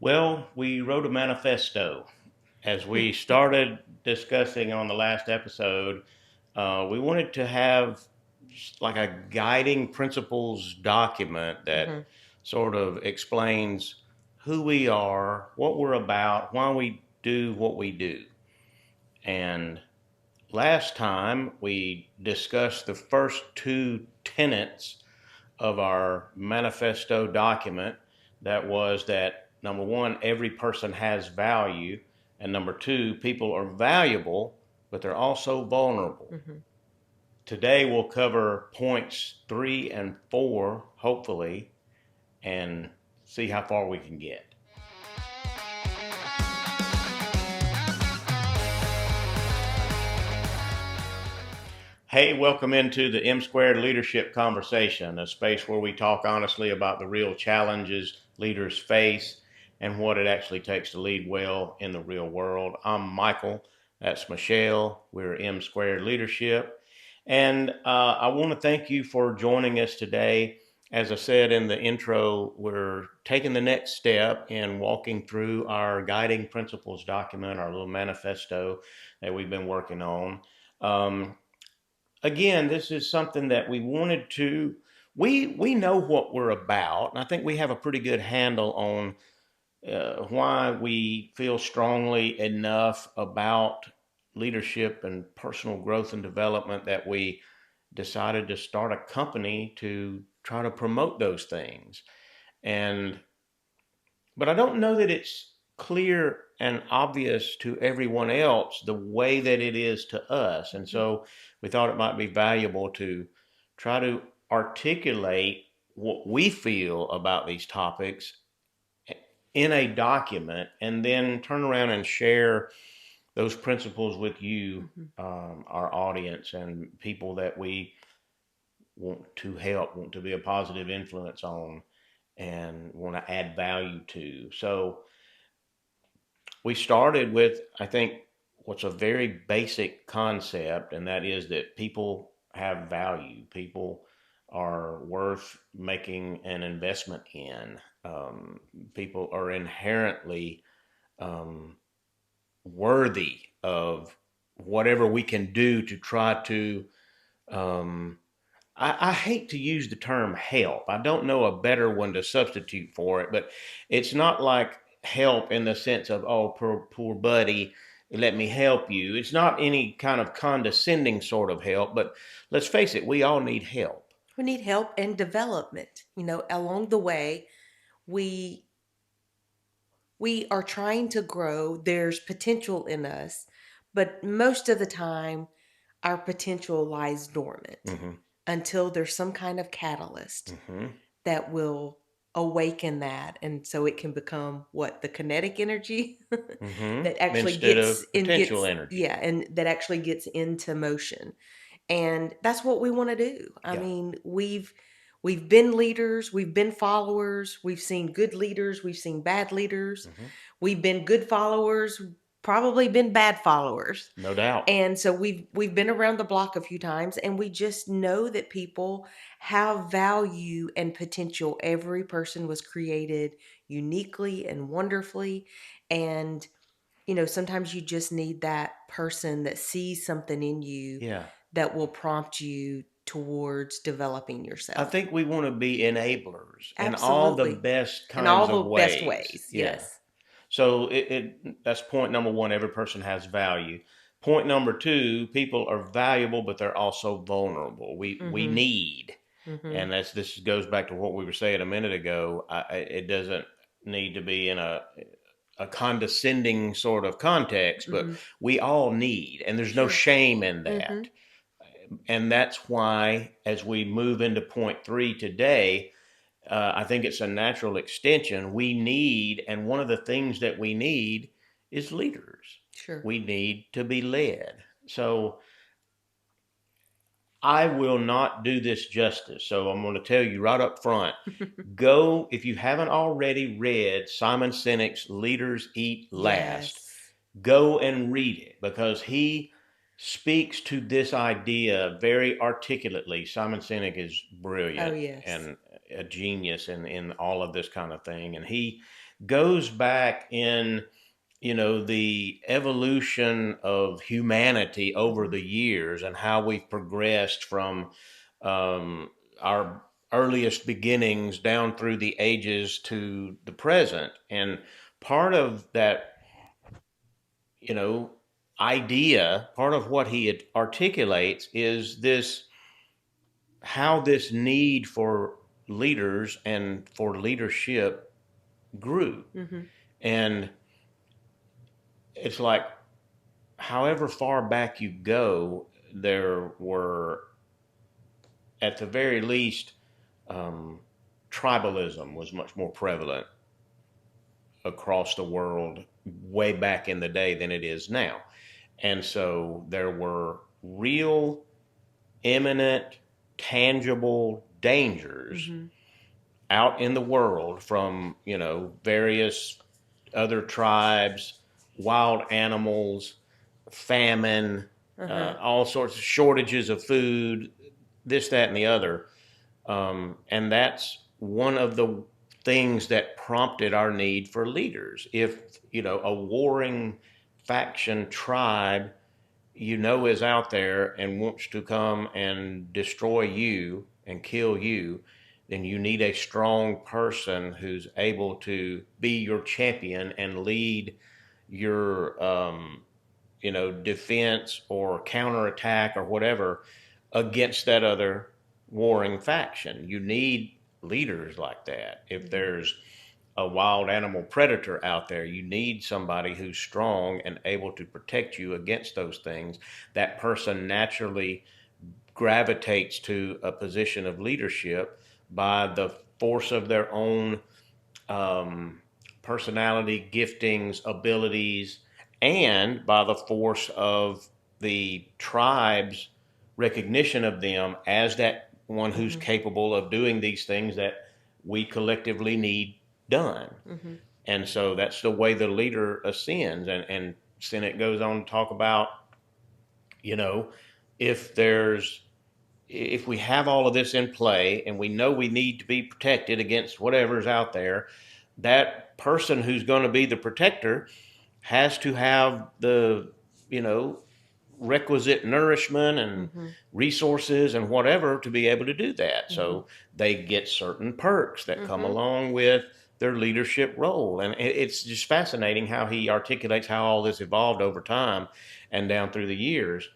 Well, we wrote a manifesto. As we started discussing on the last episode, we wanted to have like a guiding principles document that hmm sort of explains who we are, what we're about, why we do what we do. And last time we discussed the first two tenets of our manifesto document. That was that number one, every person has value, and number two, people are valuable, but they're also vulnerable. hmm Today we'll cover points three and four, hopefully, and see how far we can get. Hey, welcome into the M Squared Leadership Conversation, a space where we talk honestly about the real challenges leaders face and what it actually takes to lead well in the real world. I'm Michael. That's Michelle. We're M Squared Leadership. And I want to thank you for joining us today. As I said in the intro, we're taking the next step in walking through our guiding principles document, our little manifesto that we've been working on. Um, Again, this is something that we wanted to. We know what we're about, and I think we have a pretty good handle on why we feel strongly enough about leadership and personal growth and development that we decided to start a company to try to promote those things. And but I don't know that it's clear and obvious to everyone else the way that it is to us. And so we thought it might be valuable to try to articulate what we feel about these topics in a document and then turn around and share those principles with you, hmm our audience, and people that we want to help, want to be a positive influence on, and want to add value to. So, we started with, I think, what's a very basic concept, and that is that people have value. People are worth making an investment in. People are inherently um, worthy of whatever we can do to try to. Um, I hate to use the term help. I don't know a better one to substitute for it, but it's not like help in the sense of, oh, poor buddy, let me help you. It's not any kind of condescending sort of help, but let's face it, we all need help. We need help and development. Along the way, we we are trying to grow. There's potential in us, but most of the time, our potential lies dormant Mm-hmm. until there's some kind of catalyst Mm-hmm. that will awaken that, and so it can become what the kinetic energy Mm-hmm. that actually Instead gets of and potential gets energy. yeah, and that actually gets into motion. And that's what we want to do. I Yeah. mean, we've been leaders, we've been followers, we've seen good leaders, we've seen bad leaders, Mm-hmm. we've been good followers, probably been bad followers. No doubt. And so we've been around the block a few times, and we just know that people have value and potential. Every person was created uniquely and wonderfully. And sometimes you just need that person that sees something in you Yeah. that will prompt you towards developing I yourself. think we want to be enablers in all the Absolutely. best In all kinds the of best ways. ways. Yeah. Yes. So that's point number one. Every person has value. Point number two: people are valuable, but they're also vulnerable. We Mhm. need, Mhm. and this goes back to what we were saying a minute ago. It doesn't need to be in a condescending sort of context, but Mhm. we all need, and there's no Sure. shame in that. Mhm. And that's why, as we move into point three today, I think it's a natural extension. We need, and one of the things that we need is leaders. Sure. We need to be led. So I will not do this justice. So I'm going to tell you right up front, go, if you haven't already read Simon Sinek's Leaders Eat Last, Yes. go and read it because he speaks to this idea very articulately. Simon Sinek is Oh brilliant yes. and a genius in all of this kind of thing. And he goes back in, the evolution of humanity over Mm-hmm. the years and how we've progressed from um, our earliest beginnings down through the ages to the present. And part of that, you know, idea, part of what he articulates is this, how this need for leaders and for leadership grew. Mm-hmm. And it's like, however far back you go, there were, at the very least, um, tribalism was much more prevalent across the world way back in the day than it is now. And so there were real, imminent, tangible dangers Mm-hmm. out in the world from, various other tribes, wild animals, famine, Uh-huh. all sorts of shortages of food, this, that, and the other. And that's one of the things that prompted our need for leaders. If, a warring faction tribe, is out there and wants to come and destroy you and kill you, then you need a strong person who's able to be your champion and lead your, defense or counterattack or whatever against that other warring faction. You need leaders like that. If Mm-hmm. there's a wild animal predator out there, you need somebody who's strong and able to protect you against those things. That person naturally gravitates to a position of leadership by the force of their own um, personality, giftings, abilities, and by the force of the tribe's recognition of them as that one who's Mm-hmm. capable of doing these things that we collectively need done. Mm-hmm. And so that's the way the leader ascends. And Senate goes on to talk about, you know, if there's if we have all of this in play and we know we need to be protected against whatever's out there, that person who's going to be the protector has to have the, you know, requisite nourishment and Mm-hmm. resources and whatever to be able to do that. Mm-hmm. So they get certain perks that come Mm-hmm. along with their leadership role. And it's just fascinating how he articulates how all this evolved over time and down through the years.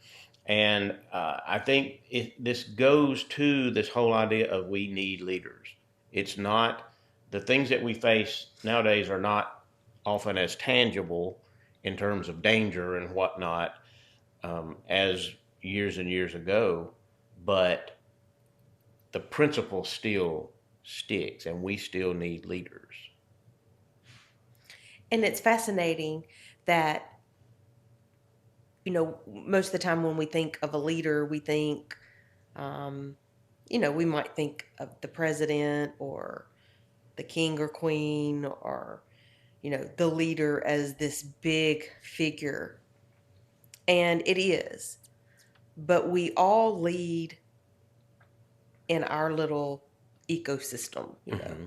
And I think this goes to this whole idea of we need leaders. It's not, the things that we face nowadays are not often as tangible in terms of danger and whatnot as years and years ago, but the principle still sticks, and we still need leaders. And it's fascinating that, most of the time when we think of a leader, we think, um, we might think of the president or the king or queen or, the leader as this big figure. And it is. But we all lead in our little ecosystem. Mm-hmm.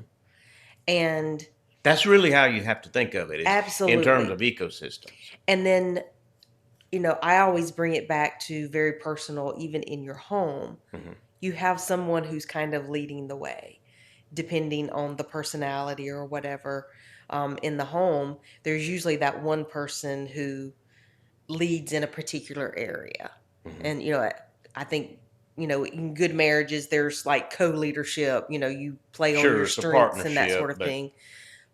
And That's really how you have to think of it, is in terms absolutely. of ecosystems. And then, I always bring it back to very personal, even in your home. Mm-hmm. You have someone who's kind of leading the way, depending on the personality or whatever. In the home, there's usually that one person who leads in a particular area. Mm-hmm. And, I think, in good marriages, there's like co leadership, you play on your Sure, it's a strengths and that sort partnership, of but thing.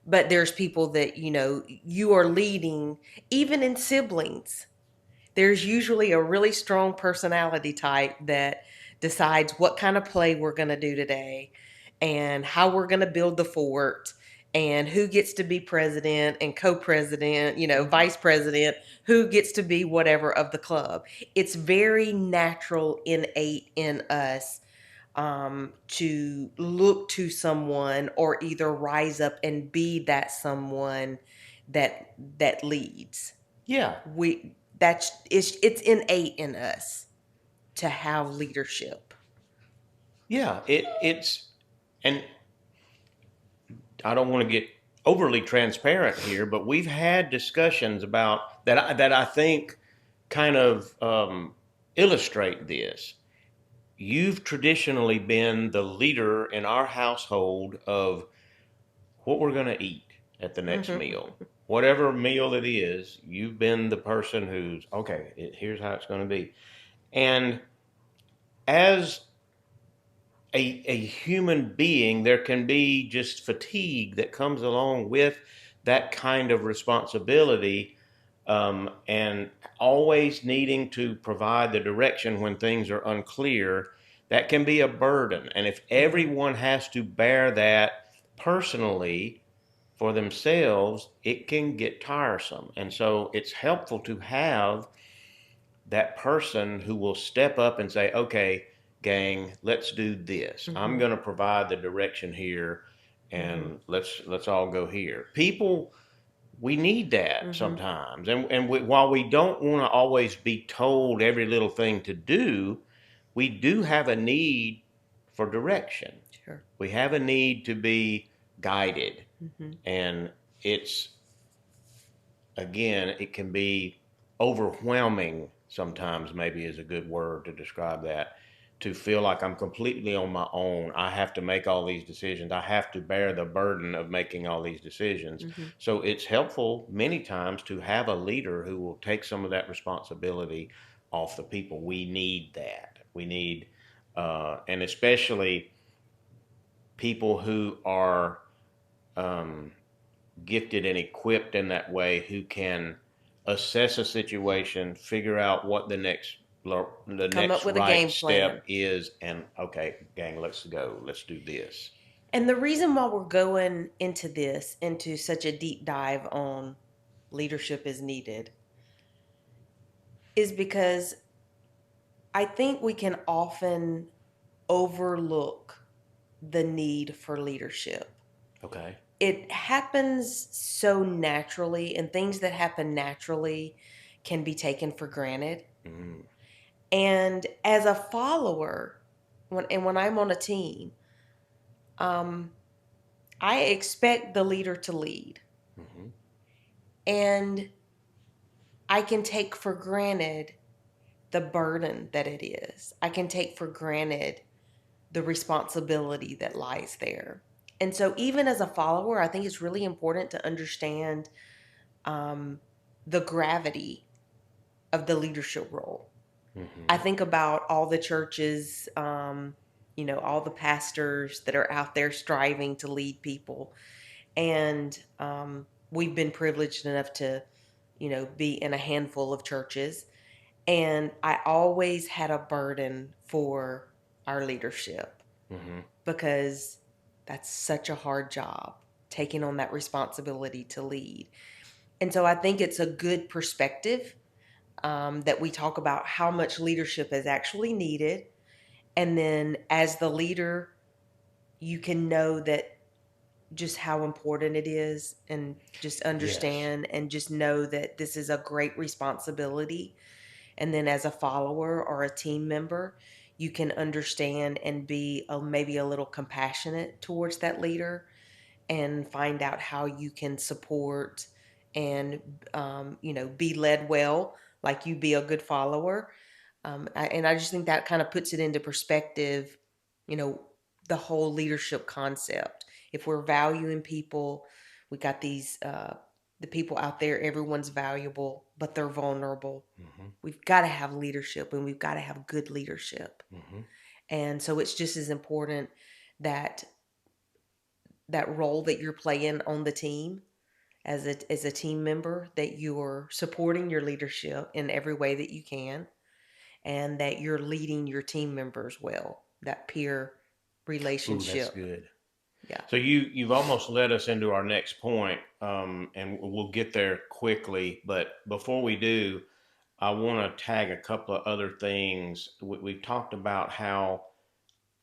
But there's people that, you are leading, even in siblings. There's usually a really strong personality type that decides what kind of play we're going to do today and how we're going to build the fort and who gets to be president and co-president, mm-hmm. vice president, who gets to be whatever of the club. It's very natural, innate in us, to look to someone or either rise up and be that someone that leads. Yeah, It's innate in us to have leadership. yeah, it's, and I don't want to get overly transparent here, but we've had discussions about that. That I think kind of illustrate this. You've traditionally been the leader in our household of what we're going to eat at the next meal. Whatever meal it is, you've been the person who's, okay, here's how it's going to be. And as a human being, there can be just fatigue that comes along with that kind of responsibility, and always needing to provide the direction when things are unclear. That can be a burden. And if everyone has to bear that personally for themselves, it can get tiresome. And so it's helpful to have that person who will step up and say, okay, gang, let's do this. I'm going to provide the direction here, and let's all go here. People, we need that sometimes. And while we don't want to always be told every little thing to do, we do have a need for direction. Sure. We have a need to be guided. And it's, again, it can be overwhelming sometimes, maybe is a good word to describe that, to feel like I'm completely on my own. I have to make all these decisions. I have to bear the burden of making all these decisions. So it's helpful many times to have a leader who will take some of that responsibility off the people. We need that. We need, and especially people who are um, gifted and equipped in that way, who can assess a situation, figure out what the Come up next with a right game plan. step is, and okay, gang, let's go, let's do this. And the reason why we're going into this, into such a deep dive on leadership is needed, is because I think we can often overlook the need for leadership. Okay. It happens so naturally, and things that happen naturally can be taken for granted. Mm-hmm. And as a follower, when I'm on a team, um, I expect the leader to lead. Mm-hmm. And I can take for granted the burden that it is. I can take for granted the responsibility that lies there. And so, even as a follower, I think it's really important to understand um, the gravity of the leadership role. I Mm-hmm. think about all the churches, all the pastors that are out there striving to lead people. And we've been privileged enough to, be in a handful of churches. And I always had a burden for our leadership Mm-hmm. because that's such a hard job, taking on that responsibility to lead. And so I think it's a good perspective that we talk about how much leadership is actually needed. And then as the leader, you can know that just how important it is, and just Yes. understand and just know that this is a great responsibility. And then as a follower or a team member, you can understand and be maybe a little compassionate towards that leader, and find out how you can support and be led well, like you be a good follower. And I just think that kind of puts it into perspective, you know, the whole leadership concept. If we're valuing people, we got these the people out there, everyone's valuable, but they're vulnerable. Mm-hmm. We've got to have leadership, and we've got to have good leadership. Mm-hmm. And so it's just as important that that role that you're playing on the team as a team member, that you're supporting your leadership in every way that you can, and that you're leading your team members well, that peer Ooh, that's relationship. good. Yeah. So you've almost led us into our next point, and we'll get there quickly. But before we do, I want to tag a couple of other things. We've talked about how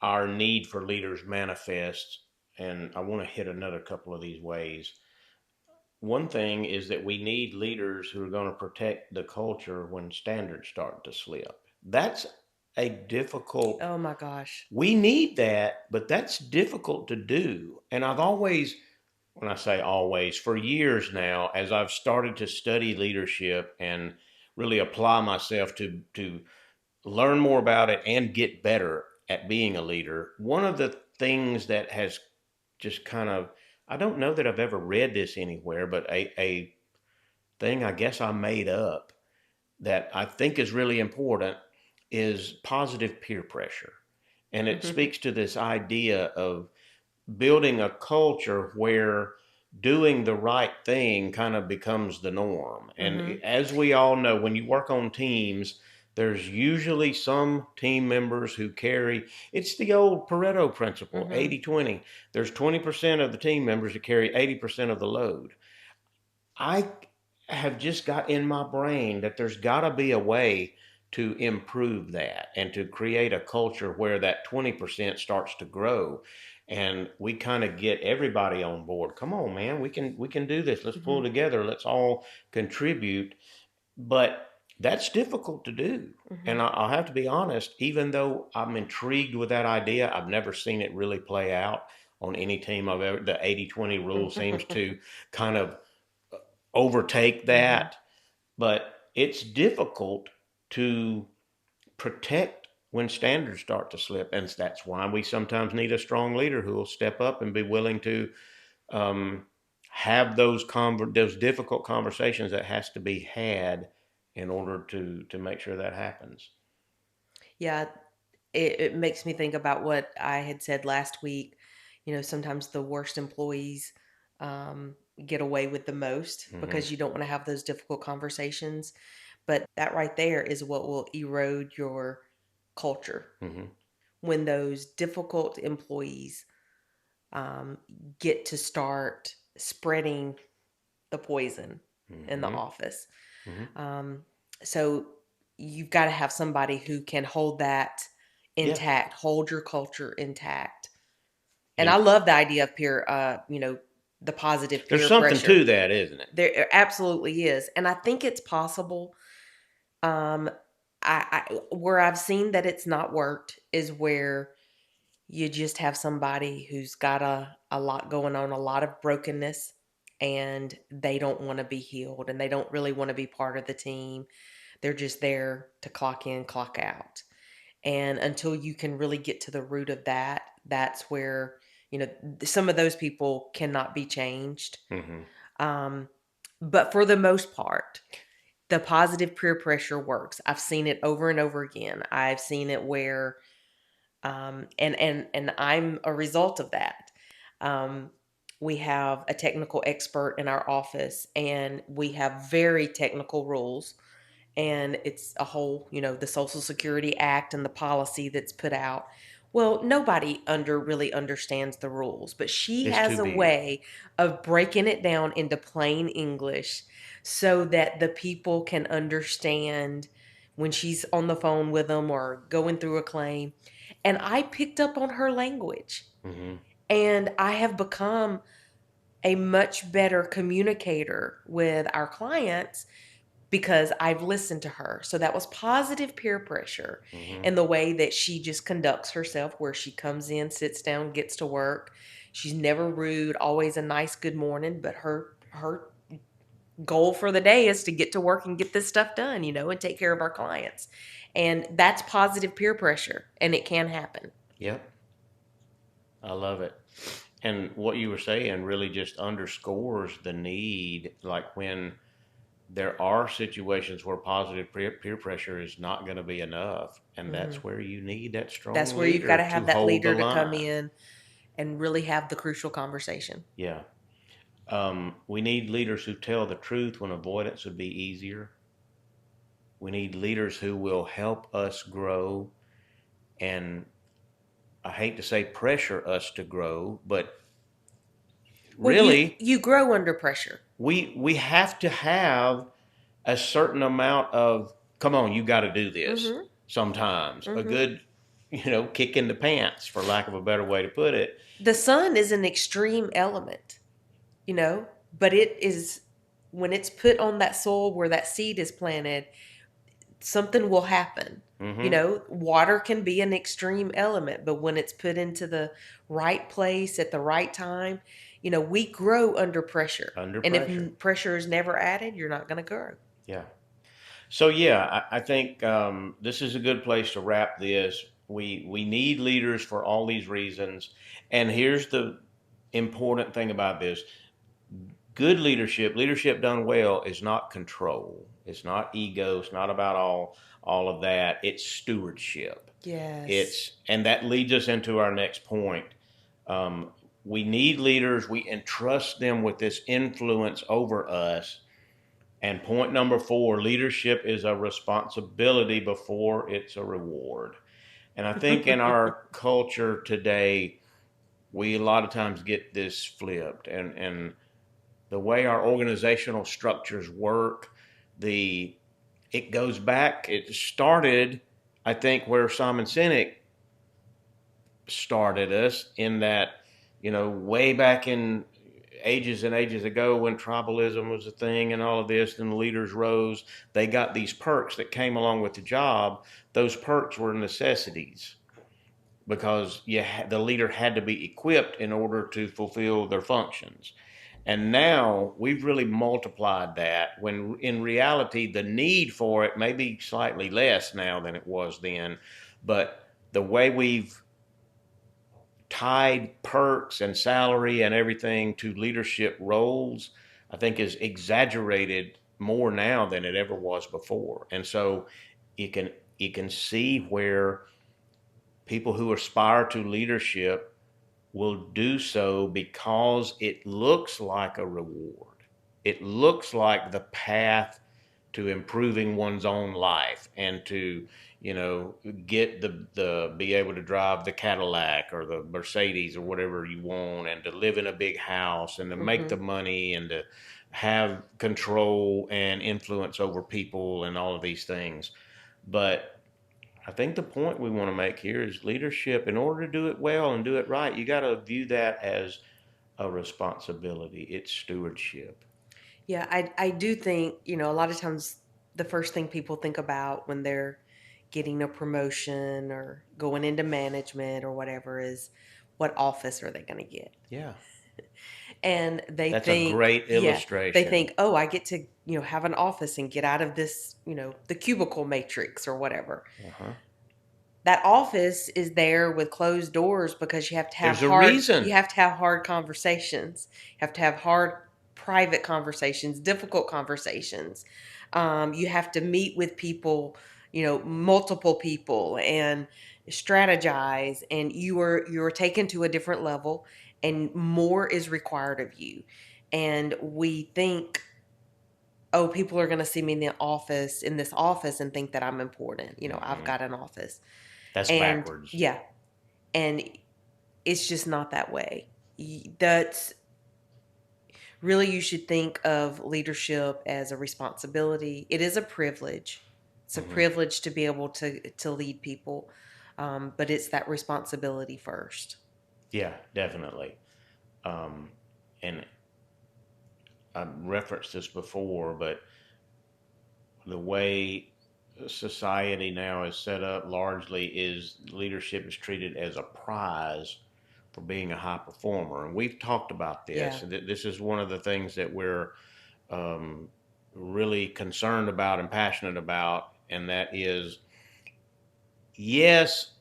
our need for leaders manifests, and I want to hit another couple of these ways. One thing is that we need leaders who are going to protect the culture when standards start to slip. That's a difficult, Oh my gosh. we need that, but that's difficult to do. And I've always when I say always, for years now, as I've started to study leadership and really apply myself to learn more about it and get better at being a leader, one of the things that has just kind of, I don't know that I've ever read this anywhere, but a thing I guess I made up that I think is really important is positive peer pressure. And it Mm-hmm. speaks to this idea of building a culture where doing the right thing kind of becomes the norm. And Mm-hmm. as we all know, when you work on teams, there's usually some team members who carry, it's the old Pareto principle, Mm-hmm. 80-20. There's 20% of the team members that carry 80% of the load. I have just got in my brain that there's got to be a way to improve that and to create a culture where that 20% starts to grow and we kind of get everybody on board. Come on, man, we can do this. Let's Mm-hmm. pull together. Let's all contribute. But that's difficult to do. Mm-hmm. And I'll have to be honest, even though I'm intrigued with that idea, I've never seen it really play out on any team I've ever. The 80-20 rule seems to kind of overtake Mm-hmm. that, but it's difficult to protect when standards start to slip, and that's why we sometimes need a strong leader who will step up and be willing to um, have those difficult conversations that has to be had in order to make sure that happens. Yeah, it makes me think about what I had said last week. You know, sometimes the worst employees get away with the most Mm-hmm. because you don't want to have those difficult conversations. But that right there is what will erode your culture Mm-hmm. when those difficult employees um, get to start spreading the poison in the Mm-hmm. office. Mm-hmm. Um, so you've got to have somebody who can hold that Yeah. intact, hold your culture intact. And I And love the idea of peer, the positive there's peer something pressure. to that, isn't it? There absolutely is, and I think it's possible. Um, where I've seen that it's not worked is where you just have somebody who's got a lot going on, a lot of brokenness, and they don't want to be healed and they don't really want to be part of the team. They're just there to clock in, clock out. And until you can really get to the root of that, that's where, you know, some of those people cannot be changed. Mm-hmm. Um, but for the most part, the positive peer pressure works. I've seen it over and over again. I've seen it where and I'm a result of that. Um, we have a technical expert in our office, and we have very technical rules. And it's a whole, you know, the Social Security Act and the policy that's put out. Well, nobody really understands the rules, but she It's too has a big. way of breaking it down into plain English so that the people can understand when she's on the phone with them or going through a claim. And I picked up on her language, Mm-hmm. and I have become a much better communicator with our clients because I've listened to her. So that was positive peer pressure Mm-hmm. in the way that she just conducts herself, where she comes in, sits down, gets to work. She's never rude, always a nice good morning, but her goal for the day is to get to work and get this stuff done, you know, and take care of our clients. And that's positive peer pressure, and it can happen. Yep. I love it. And what you were saying really just underscores the need, like when there are situations where positive peer pressure is not going to be enough. And Mhm. that's where you need that That's strong where you've got leader to to have that hold the leader to come line. in and really have the crucial conversation. Yeah. We need leaders who tell the truth when avoidance would be easier. We need leaders who will help us grow. And I hate to say pressure us to grow, but Well, you really, you grow under pressure. we have to have a certain amount of, come on, you got to do this. Mhm. Sometimes a Mhm. good, kick in the pants, for lack of a better way to put it. The sun is an extreme element, you know, but it is when it's put on that soil where that seed is planted, something will happen. You Mm-hmm. know, water can be an extreme element, but when it's put into the right place at the right time, We grow under pressure. Under And if pressure. pressure is never added, you're not going to grow. Yeah. So yeah, I think this is a good place to wrap this. We need leaders for all these reasons, and here's the important thing about this: good leadership, leadership done well, is not control. It's not ego. It's not about all of that. It's stewardship. Yes. And that leads us into our next point. Um, we need leaders. We entrust them with this influence over us. And point number 4, leadership is a responsibility before it's a reward. And I think in our culture today, we a lot of times get this flipped. And the way our organizational structures work, the it goes back, it started, I think, where Simon Sinek started us in that, way back in ages and ages ago when tribalism was a thing and all of this, and the leaders rose, they got these perks that came along with the job. Those perks were necessities because the leader had to be equipped in order to fulfill their functions. And now we've really multiplied that when in reality the need for it may be slightly less now than it was then. But the way we've tied perks and salary and everything to leadership roles, I think is exaggerated more now than it ever was before. And so you can you can see where people who aspire to leadership will do so because it looks like a reward. It looks like the path to improving one's own life and to, get the be able to drive the Cadillac or the Mercedes or whatever you want, and to live in a big house and to make the Hmm. money and to have control and influence over people and all of these things. But I think the point we want to make here is leadership. In order to do it well and do it right, you got to view that as a responsibility. It's stewardship. Yeah, I do think, a lot of times the first thing people think about when they're getting a promotion or going into management or whatever is what office are they going to get? Yeah, And they that's a think, great yeah, they illustration. think, oh, I get to, have an office and get out of this, the cubicle matrix or whatever. Uh-huh. That office is there with closed doors because There's a reason. you have to have hard conversations. You have to have hard private conversations, difficult conversations. You have to meet with people, multiple people, and strategize, and you're taken to a different level, and more is required of you. And we think, oh, people are going to see me in this office and think that I'm important. I've Hmm. got an office. That's And backwards. yeah, and it's just not that way. That's really, you should think of leadership as a responsibility. It is a privilege. It's a Hmm. privilege to be able to lead people, but it's that responsibility first. Yeah, definitely. Um, and I've referenced this before, but the way society now is set up largely is leadership is treated as a prize for being a high performer. And we've talked about Yeah. this. And this is one of the things that we're um, really concerned about and passionate about. And that is, yes,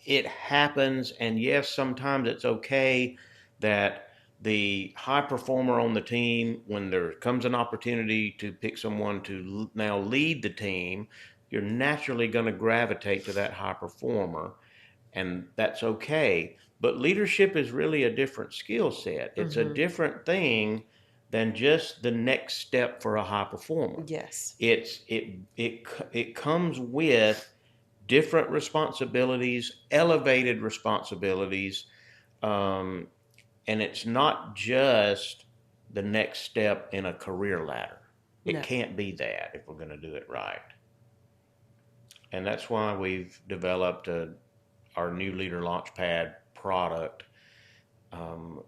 it happens. And yes, sometimes it's okay that the high performer on the team, when there comes an opportunity to pick someone to now lead the team, you're naturally going to gravitate to that high performer, and that's okay. But leadership is really a different skill set. It's a Hmm. different thing than just the next step for a high performer. Yes. It comes with different responsibilities, elevated responsibilities, um, and it's not just the next step in a career ladder. It No. can't be that if we're going to do it right. And that's why we've developed our new Leader Launchpad product.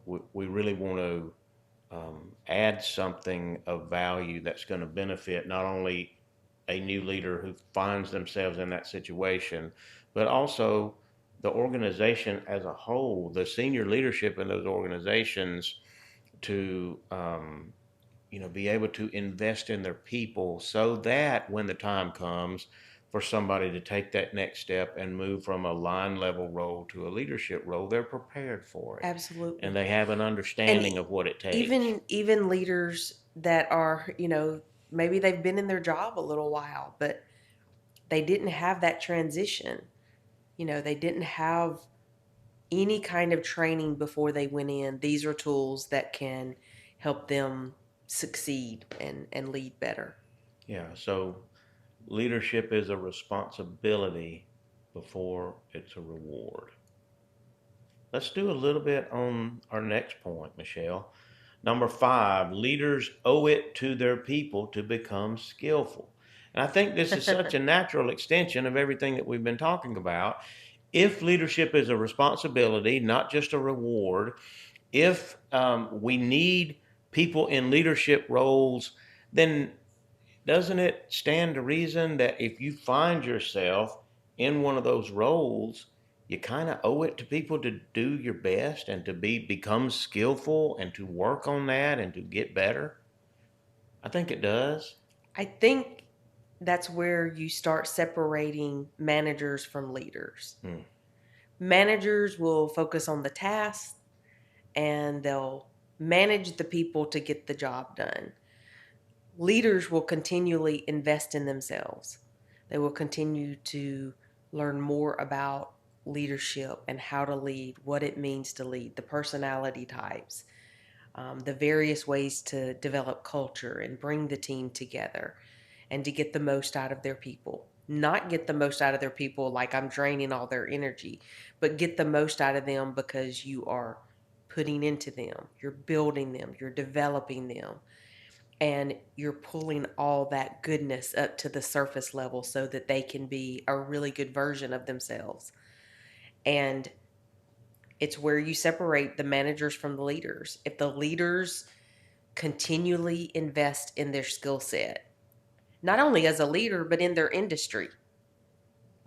We really want to add something of value that's going to benefit not only a new leader who finds themselves in that situation, but also the organization as a whole, the senior leadership in those organizations. to be able to invest in their people so that when the time comes for somebody to take that next step and move from a line level role to a leadership role, they're prepared for it and Absolutely. they have an And understanding of what it takes. even leaders that are, maybe they've been in their job a little while, but they didn't have that transition. They didn't have any kind of training before they went in. These are tools that can help them succeed and lead better. Yeah, so leadership is a responsibility before it's a reward. Let's do a little bit on our next point, Michelle. Number 5, leaders owe it to their people to become skillful. And I think this is such a natural extension of everything that we've been talking about. If leadership is a responsibility, not just a reward, if we need people in leadership roles, then doesn't it stand to reason that if you find yourself in one of those roles, you kind of owe it to people to do your best and to become skillful and to work on that and to get better? I think it does. I think that's where you start separating managers from leaders. Hmm. Managers will focus on the tasks and they'll manage the people to get the job done. Leaders will continually invest in themselves. They will continue to learn more about leadership and how to lead, what it means to lead, the personality types, the various ways to develop culture and bring the team together and to get the most out of their people. Not get the most out of their people like I'm draining all their energy, but get the most out of them because you are putting into them, you're building them, you're developing them, and you're pulling all that goodness up to the surface level so that they can be a really good version of themselves. And it's where you separate the managers from the leaders. If the leaders continually invest in their skill set, not only as a leader, but in their industry,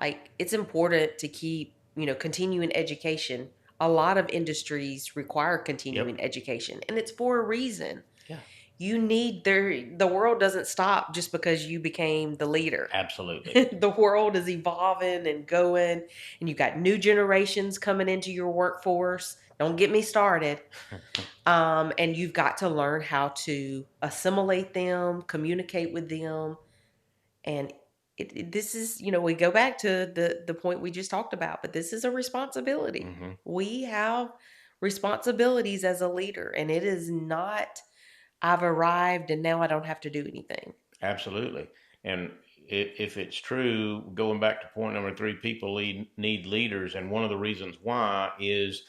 like it's important to keep, continuing education. A lot of industries require Yep. continuing education, and it's for a reason. Yeah. The world doesn't stop just because you became the leader. Absolutely. The world is evolving and going, and you've got new generations coming into your workforce. Don't get me started. And you've got to learn how to assimilate them, communicate with them, and this is, we go back to the point we just talked about, but this is a responsibility. Hmm. We have responsibilities as a leader, and it is not I've arrived and now I don't have to do anything. Absolutely. And if it's true, going back to point number 3, people need leaders. And one of the reasons why is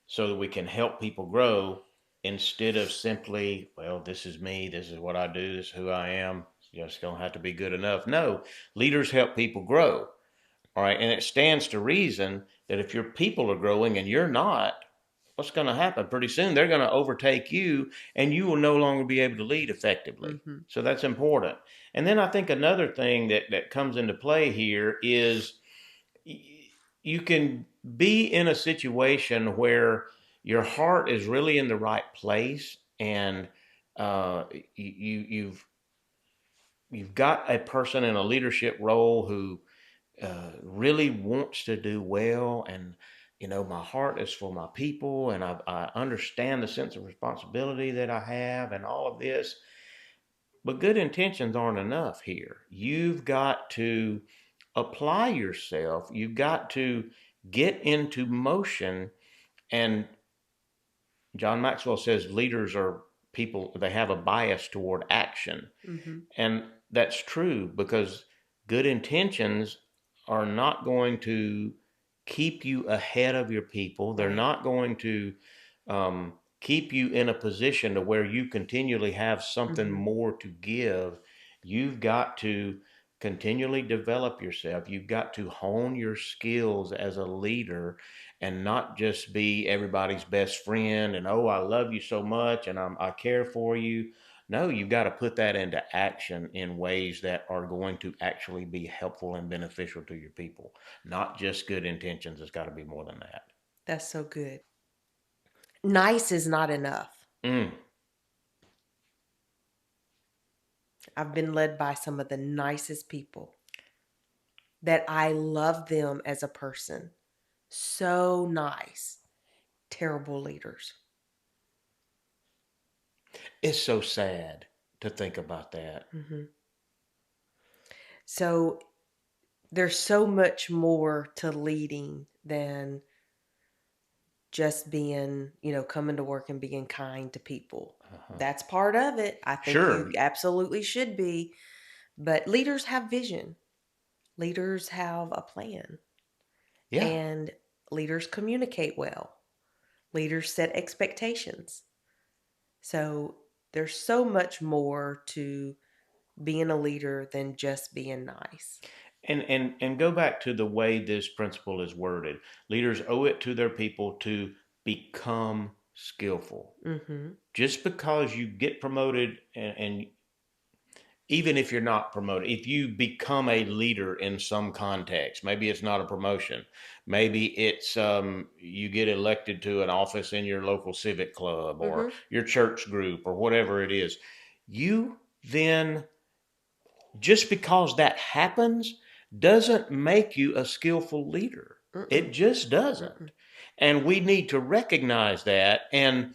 so that we can help people grow instead of simply, well, this is me, this is what I do, this is who I am. Just don't have to be good enough. No, leaders help people grow. All right. And it stands to reason that if your people are growing and you're not, what's going to happen? Pretty soon they're going to overtake you and you will no longer be able to lead effectively. Hmm. So that's important. And then I think another thing that comes into play here is you can be in a situation where your heart is really in the right place and you've got a person in a leadership role who really wants to do well, and my heart is for my people and I understand the sense of responsibility that I have and all of this, but good intentions aren't enough here. You've got to apply yourself, you've got to get into motion. And John Maxwell says leaders are people, they have a bias toward action. Hmm. And that's true because good intentions are not going to keep you ahead of your people. They're Right. not going to keep you in a position to where you continually have something Hmm. more to give. You've got to continually develop yourself. You've got to hone your skills as a leader and not just be everybody's best friend and, oh, I love you so much and I care for you. No, you've got to put that into action in ways that are going to actually be helpful and beneficial to your people. Not just good intentions. It's got to be more than that. That's so good. Nice is not enough. Mm. I've been led by some of the nicest people that I love them as a person. So nice. Terrible leaders. It's so sad to think about that. Hmm. So there's so much more to leading than just being, coming to work and being kind to people. Uh-huh. That's part of it. I think you Sure. absolutely should be. But leaders have vision, leaders have a plan, Yeah. and leaders communicate well, leaders set expectations. So there's so much more to being a leader than just being nice. And go back to the way this principle is worded. Leaders owe it to their people to become skillful. Mm-hmm. Just because you get promoted, and even if you're not promoted, if you become a leader in some context, maybe it's not a promotion, maybe it's you get elected to an office in your local civic club or Mm-hmm. your church group or whatever it is, you then, just because that happens, doesn't make you a skillful leader. Mm-mm. It just doesn't. Mm-mm. And we need to recognize that and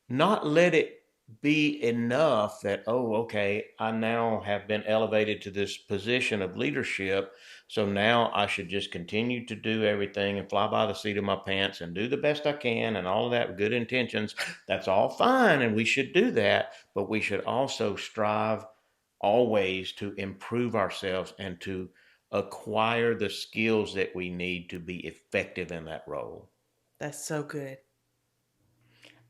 not let it be enough that, oh, okay, I now have been elevated to this position of leadership, so now I should just continue to do everything and fly by the seat of my pants and do the best I can and all of that with good intentions. That's all fine, and we should do that, but we should also strive always to improve ourselves and to acquire the skills that we need to be effective in that role. That's so good.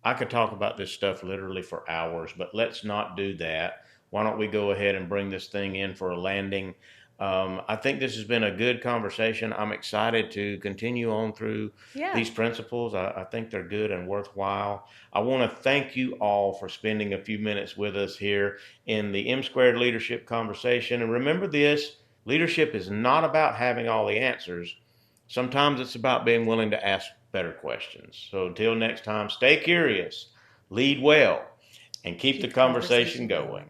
I could talk about this stuff literally for hours, but let's not do that. Why don't we go ahead and bring this thing in for a landing? I think this has been a good conversation. I'm excited to continue on through Yeah. these principles. I think they're good and worthwhile. I want to thank you all for spending a few minutes with us here in the M Squared Leadership Conversation. And remember this, leadership is not about having all the answers. Sometimes it's about being willing to ask better questions. So until next time, stay curious, lead well, and keep the Keep the conversation conversation going. going.